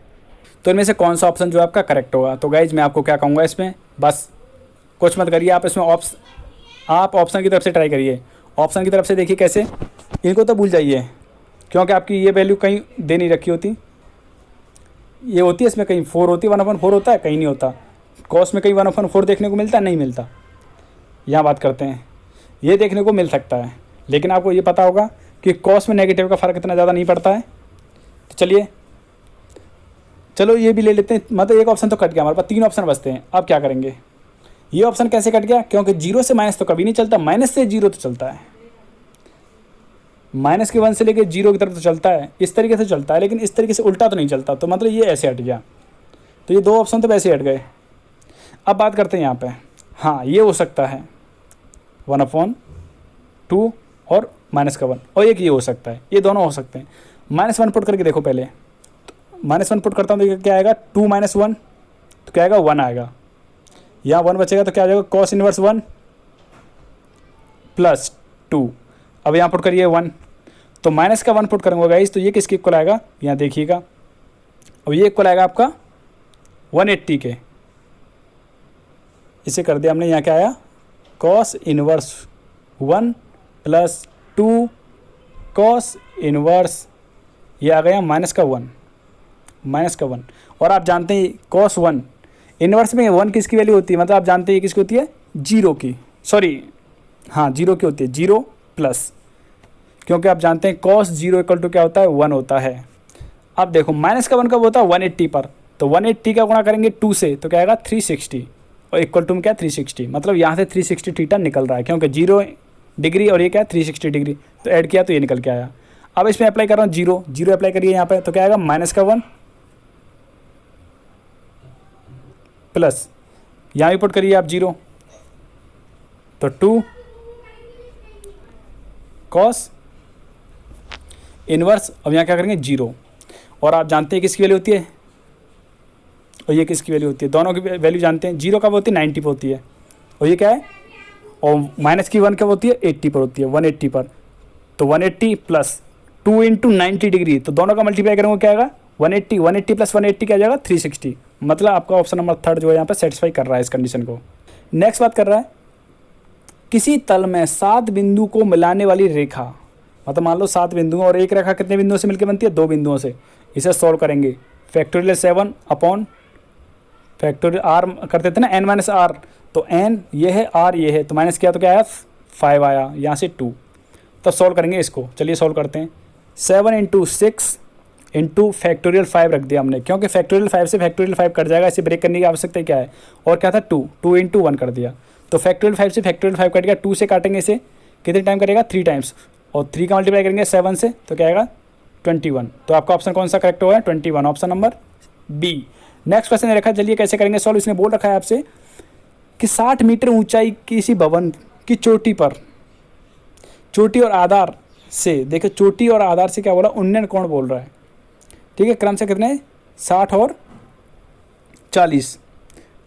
[SPEAKER 1] तो इनमें से कौन सा ऑप्शन जो है आपका करेक्ट होगा। तो गाइज मैं आपको क्या कहूँगा, इसमें बस कुछ मत करिए आप, इसमें आप ऑप्शन की तरफ से ट्राई करिए, ऑप्शन की तरफ से देखिए कैसे, इनको तो भूल जाइए क्योंकि आपकी ये वैल्यू कहीं दे नहीं रखी होती, ये होती है इसमें कहीं 4 होती है, 1/4 होता है, कहीं नहीं होता। कॉस में कहीं 1/4 देखने को मिलता है, नहीं मिलता। यहाँ बात करते हैं, ये देखने को मिल सकता है, लेकिन आपको ये पता होगा कि कॉस में नेगेटिव का फ़र्क इतना ज़्यादा नहीं पड़ता है। तो चलिए चलो ये भी ले लेते हैं, मतलब एक ऑप्शन तो कट गया, हमारे पास 3 ऑप्शन बचते हैं। अब क्या करेंगे, ये ऑप्शन कैसे कट गया, क्योंकि 0 से माइनस तो कभी नहीं चलता, माइनस से 0 तो चलता है, माइनस के 1 से लेके 0 की तरफ तो चलता है, इस तरीके से चलता है, लेकिन इस तरीके से उल्टा तो नहीं चलता। तो मतलब ये ऐसे हट गया, तो ये 2 ऑप्शन तो वैसे हट गए। अब बात करते हैं यहाँ पे, हाँ ये हो सकता है 1/2 और माइनस का 1, और एक ये हो सकता है, ये दोनों हो सकते हैं। -1 पुट करके देखो पहले, -1 पुट करता हूँ तो क्या आएगा 2 - 1, तो क्या आएगा 1 आएगा, यहाँ 1 बचेगा तो क्या आ जाएगा cos इनवर्स 1 + 2। अब यहाँ पुट करिए 1, तो माइनस का 1 पुट करूँगा गाइस, तो ये किसके इक्वल आएगा, यहाँ देखिएगा, अब ये इक्वल आएगा आपका 180 के, इसे कर दिया हमने, यहाँ क्या आया cos इनवर्स 1 + 2 cos इनवर्स, ये आ गया माइनस का 1, और आप जानते हैं cos 1 इनवर्स में 1 किसकी वैल्यू होती है, मतलब आप जानते हैं किसकी होती है 0 की, हाँ 0 की होती है, 0 प्लस, क्योंकि आप जानते हैं cos 0 = क्या होता है 1 होता है। अब देखो माइनस का 1 कब होता है 180 पर, तो 180 का गुणा करेंगे 2 से, तो क्या आएगा 360, और इक्वल टू में क्या 360, मतलब यहाँ से 360 थीटा निकल रहा है, क्योंकि 0 डिग्री और ये क्या 360 डिग्री, तो ऐड किया तो ये निकल के आया। अब इसमें अप्लाई कर रहा हूँ 0 अप्लाई करिए यहाँ पे, तो क्या आएगा माइनस का 1 प्लस, यहाँ भी पुट करिए आप 0, तो 2 cos इनवर्स, अब यहाँ क्या करेंगे 0, और आप जानते हैं किसकी वैल्यू होती है, और ये किसकी वैल्यू होती है, दोनों की वैल्यू जानते हैं। 0 कब होती है 90 पर होती है, और ये क्या है, और माइनस की 1 कब होती है 80 पर होती है, 180 पर, तो 180 + 2 × 90 डिग्री, तो दोनों का मल्टीप्लाई करेंगे क्या आएगा 180 + 180 क्या आ जाएगा 360, मतलब आपका ऑप्शन नंबर 3 जो है यहाँ पे सेटिस्फाई कर रहा है इस कंडीशन को। नेक्स्ट बात कर रहा है, किसी तल में 7 बिंदु को मिलाने वाली रेखा, मतलब मान लो 7 बिंदु और एक रेखा कितने बिंदुओं से मिलकर बनती है 2 बिंदुओं से, इसे सॉल्व करेंगे। फैक्टोरियल 7 अपॉन फैक्टोरियल r कर देते हैं ना n - r, तो n ये है r ये है, तो माइनस किया तो क्या आया 5 आया, यहाँ से 2, तब सॉल्व करेंगे इसको। चलिए सॉल्व करते हैं, 7 × 6 × फैक्टोरियल 5 रख दिया हमने, क्योंकि फैक्टोरियल 5 से फैक्टोरियल 5 कट जाएगा, इसे ब्रेक करने की आवश्यकता क्या है, और क्या था 2 × 1 कर दिया, तो फैक्टोरियल 5 से फैक्टोरियल 5 कट गया, 2 से काटेंगे इसे कितने टाइम करेगा 3 टाइम्स, और 3 का मल्टीप्लाई करेंगे 7 से, तो क्या आएगा 21। तो आपका ऑप्शन कौन सा करेक्ट होगा 21, option number B. Next question ने रखा, चलिए कैसे करेंगे सॉल्व। इसने बोल रखा है आपसे कि 60 मीटर ऊंचाई किसी भवन की चोटी पर, चोटी और आधार से, देखिए चोटी और आधार से क्या बोला उन्नयन कोण बोल रहा है, ठीक है, क्रम से कितने 60 और 40,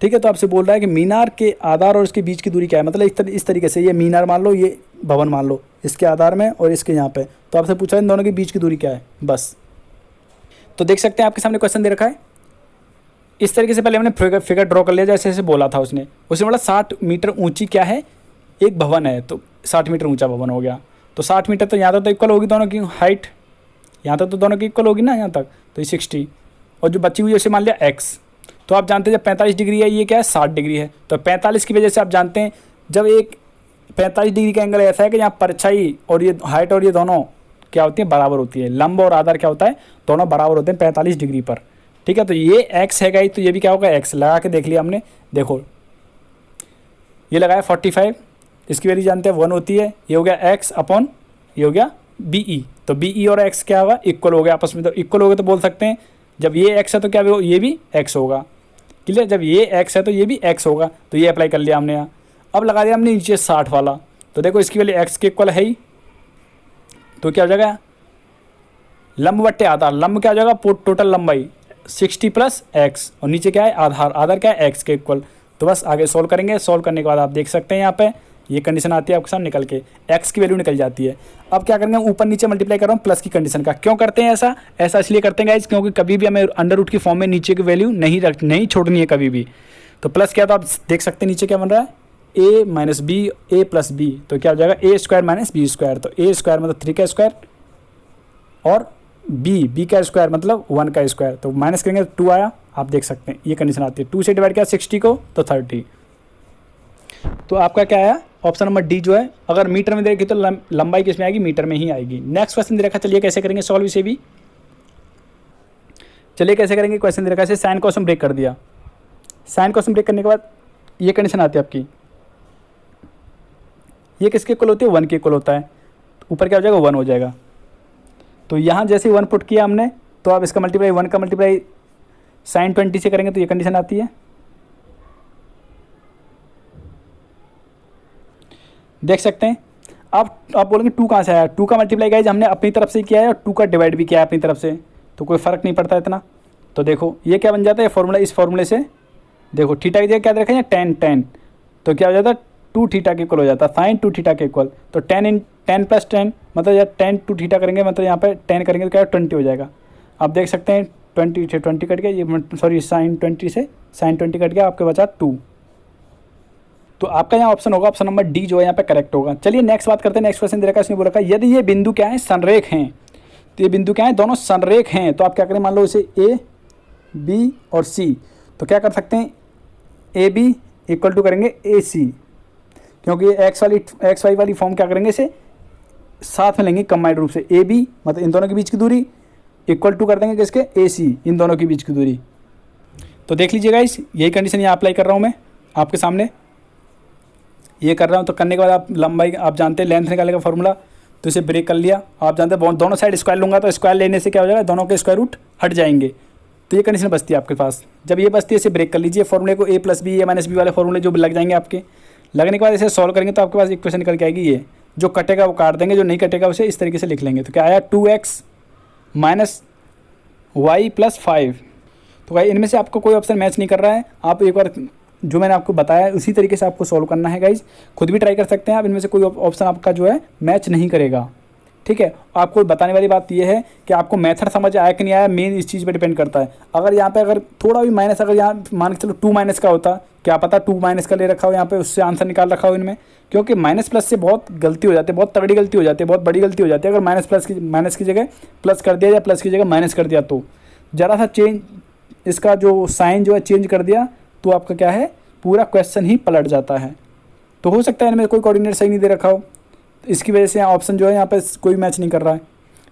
[SPEAKER 1] ठीक है। तो आपसे बोल रहा है कि मीनार के आधार और इसके बीच की दूरी क्या है, मतलब इस तरीके से, ये मीनार मान लो, ये भवन मान लो, इसके आधार में और इसके यहाँ पे, तो आपसे पूछा इन दोनों के बीच की दूरी क्या है बस। तो देख सकते हैं आपके सामने क्वेश्चन दे रखा है इस तरीके से। पहले हमने फिगर ड्रॉ कर लिया जैसे जैसे बोला था उसने बोला 60 मीटर ऊंची क्या है एक भवन है, तो 60 मीटर ऊंचा भवन हो गया। तो 60 मीटर तो यहाँ तक तो इक्वल होगी दोनों की हाइट, यहाँ तक तो दोनों की इक्वल होगी ना यहाँ तक, तो ये 60 और जो बची हुई है उसे मान लिया x। तो आप जानते हैं जब 45 डिग्री है ये क्या है 60 डिग्री है, तो 45 की वजह से आप जानते हैं जब एक 45 डिग्री का एंगल ऐसा है कि यहाँ परछाई और ये हाइट और ये दोनों क्या होती है बराबर होती है, लंब और आधार क्या होता है दोनों बराबर होते हैं 45 डिग्री पर। ठीक है, तो ये x है गाइस, तो ये भी क्या होगा x लगा के देख लिया हमने। देखो ये लगाया 45, इसकी वैल्यू जानते हैं 1 होती है, ये हो गया x अपॉन ये हो गया BE। तो BE और x क्या होगा इक्वल हो गया आपस में, तो इक्वल हो गए तो बोल सकते हैं जब ये x है तो क्या ये भी x होगा। क्लियर, जब ये x है तो ये भी x होगा, तो ये अप्लाई कर लिया हमने यहाँ। अब लगा दिया हमने नीचे 60 वाला, तो देखो इसकी वैल्यू x के इक्वल है ही, तो क्या हो जाएगा लंब बट्टे आधार, लंब क्या हो जाएगा टोटल लंबाई 60 प्लस x और नीचे क्या है आधार, आधार क्या है x के इक्वल। तो बस आगे सोल्व करेंगे, सोल्व करने के बाद आप देख सकते हैं यहाँ पे ये कंडीशन आती है आपके सामने निकल के, x की वैल्यू निकल जाती है। अब क्या करेंगे ऊपर नीचे मल्टीप्लाई कर रहा हूँ प्लस की कंडीशन का। क्यों करते हैं ऐसा, ऐसा इसलिए करते हैं गाइस क्योंकि कभी भी हमें अंडर रूट की फॉर्म में नीचे की वैल्यू नहीं छोड़नी है कभी भी। तो प्लस क्या, तो आप देख सकते हैं नीचे क्या बन रहा है a minus B A plus B, तो क्या हो जाएगा A square minus B square. तो ए स्क्वायर मतलब 3 का स्क्वायर और बी का स्क्वायर मतलब 1 का स्क्वायर, तो माइनस करेंगे तो 2 आया। आप देख सकते हैं ये कंडीशन आती है, 2 से डिवाइड किया 60 को तो 30। तो आपका क्या आया ऑप्शन नंबर डी जो है, अगर मीटर में देखिए तो लंबाई किस में आएगी मीटर में ही आएगी। नेक्स्ट क्वेश्चन दे रखा, चलिए कैसे करेंगे सॉल्व इसे भी, चलिए कैसे करेंगे। क्वेश्चन दे रखा है साइन कॉस ब्रेक कर दिया, साइन कॉस ब्रेक करने के बाद ये कंडीशन आती है आपकी, ये किसके इक्वल होती है 1 के इक्वल होता है, ऊपर क्या हो जाएगा 1 हो जाएगा। तो यहाँ जैसे 1 पुट किया हमने तो आप इसका मल्टीप्लाई 1 का मल्टीप्लाई साइन 20 से करेंगे तो ये कंडीशन आती है। देख सकते हैं आप बोलेंगे 2 कहाँ से आया, 2 का मल्टीप्लाई गाइज हमने अपनी तरफ से किया है और 2 का डिवाइड भी किया है अपनी तरफ से, तो कोई फ़र्क नहीं पड़ता इतना। तो देखो ये क्या बन जाता है फॉर्मूला, इस फॉर्मूले से देखो थीटा की जगह क्या रखा है tan, तो क्या हो जाता है 2 थीटा के इक्वल हो जाता है, साइन 2 थीटा के इक्वल। तो 10 प्लस 10 मतलब यार 10 2 थीटा करेंगे मतलब यहाँ पे 10 करेंगे तो क्या 20 हो जाएगा। आप देख सकते हैं 20 से 20 कट गया, ये सॉरी साइन 20 से साइन 20 कट गया, आपके बचा 2। तो आपका यहाँ ऑप्शन होगा ऑप्शन नंबर डी जो है यहाँ पे करेक्ट होगा। चलिए नेक्स्ट बात करते हैं, नेक्स्ट क्वेश्चन दे रखा है, इसने बोला रखा है यदि ये बिंदु क्या है संरेख हैं, तो ये बिंदु क्या है दोनों संरेख हैं, तो आप क्या करें मान लो इसे ए बी और सी, तो क्या कर सकते हैं ए बी इक्वल टू करेंगे ए सी, क्योंकि एक्स वाई वाली फॉर्म क्या करेंगे इसे साथ में लेंगे कंबाइंड रूप से, ए बी मतलब इन दोनों के बीच की दूरी इक्वल टू कर देंगे किसके ए सी इन दोनों के बीच की दूरी। तो देख लीजिएगा इस यही कंडीशन यहाँ अप्लाई कर रहा हूँ मैं आपके सामने, ये कर रहा हूँ। तो करने के बाद आप लंबाई आप जानते हैं लेंथ निकालने का फॉर्मूला, तो इसे ब्रेक कर लिया। आप जानते हैं दोनों साइड स्क्वायर लूँगा तो स्क्वायर लेने से क्या हो जाएगा दोनों के स्क्वायर रूट हट जाएंगे, तो ये कंडीशन बचती है आपके पास। जब ये बचती है इसे ब्रेक कर लीजिए, फॉर्मूले को a plus B A minus B वाले फॉर्मूले जो लग जाएंगे आपके, लगने के बाद इसे सॉल्व करेंगे तो आपके पास इक्वेशन निकल के आएगी, ये जो कटेगा वो काट देंगे, जो नहीं कटेगा उसे इस तरीके से लिख लेंगे। तो क्या आया 2x माइनस वाई प्लस 5। तो भाई इनमें से आपको कोई ऑप्शन मैच नहीं कर रहा है, आप एक बार जो मैंने आपको बताया उसी तरीके से आपको सॉल्व करना है गाइज, खुद भी ट्राई कर सकते हैं आप, इनमें से कोई ऑप्शन आपका जो है मैच नहीं करेगा। ठीक है, आपको बताने वाली बात यह है कि आपको मेथड समझ आया कि नहीं आया, मेन इस चीज़ पे डिपेंड करता है। अगर यहाँ पे अगर थोड़ा भी माइनस, अगर यहाँ मान के चलो 2 माइनस का होता, क्या पता 2 माइनस का ले रखा हो यहाँ पे, उससे आंसर निकाल रखा हो इनमें, क्योंकि माइनस प्लस से बहुत गलती हो जाती है, बहुत तगड़ी गलती हो जाती है, बहुत बड़ी गलती हो जाती है। अगर माइनस की जगह प्लस कर दिया या प्लस की जगह माइनस कर दिया, तो ज़रा सा चेंज इसका जो साइन जो है चेंज कर दिया तो आपका क्या है पूरा क्वेश्चन ही पलट जाता है। तो हो सकता है इनमें कोई कोऑर्डिनेट सही नहीं दे रखा हो, तो इसकी वजह से यहाँ ऑप्शन जो है यहाँ पे कोई मैच नहीं कर रहा है।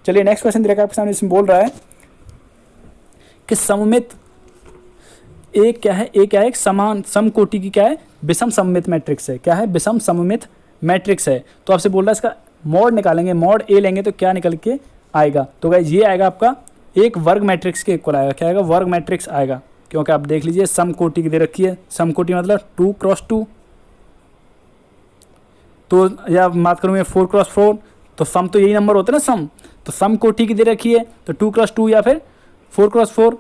[SPEAKER 1] चलिए नेक्स्ट क्वेश्चन देखा आपके सामने, इसमें बोल रहा है कि सममित एक क्या है, एक क्या है, एक समान समकोटि की क्या है विषम सममित मैट्रिक्स है, क्या है विषम सममित मैट्रिक्स है। तो आपसे बोल रहा है इसका मॉड निकालेंगे, मॉड ए लेंगे तो क्या निकल के आएगा, तो गाइस ये आएगा आपका एक वर्ग मैट्रिक्स के इक्वल आएगा, क्या आएगा वर्ग मैट्रिक्स आएगा, क्योंकि आप देख लीजिए समकोटि की दे रखी है, समकोटि मतलब 2x2, तो या बात करूँ मैं 4x4, तो सम तो यही नंबर होते हैं ना सम, तो सम कोटि की दे रखी है तो 2x2 या फिर 4x4,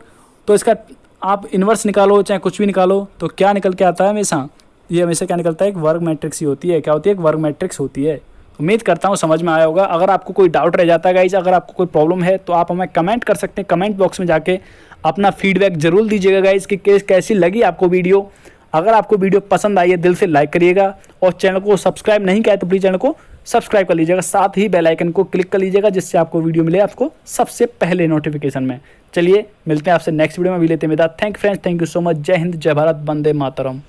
[SPEAKER 1] तो इसका आप इन्वर्स निकालो चाहे कुछ भी निकालो तो क्या निकल के आता है हमेशा, ये हमेशा क्या निकलता है एक वर्ग मैट्रिक्स ही होती है, क्या होती है एक वर्ग मैट्रिक्स होती है। उम्मीद करता हूँ समझ में आया होगा। अगर आपको कोई डाउट रह जाता है गाइज, अगर आपको कोई प्रॉब्लम है तो आप हमें कमेंट कर सकते हैं। कमेंट बॉक्स में जाके अपना फीडबैक जरूर दीजिएगा गाइज कि कैसी लगी आपको वीडियो। अगर आपको वीडियो पसंद आई है दिल से लाइक करिएगा, और चैनल को सब्सक्राइब नहीं किया तो प्लीज़ चैनल को सब्सक्राइब कर लीजिएगा, साथ ही बेल आइकन को क्लिक कर लीजिएगा जिससे आपको वीडियो मिले आपको सबसे पहले नोटिफिकेशन में। चलिए मिलते हैं आपसे नेक्स्ट वीडियो में, भी लेते हैं विदा। Thank you friends, thank you so much. जय हिंद, जय भारत, वंदे मातरम।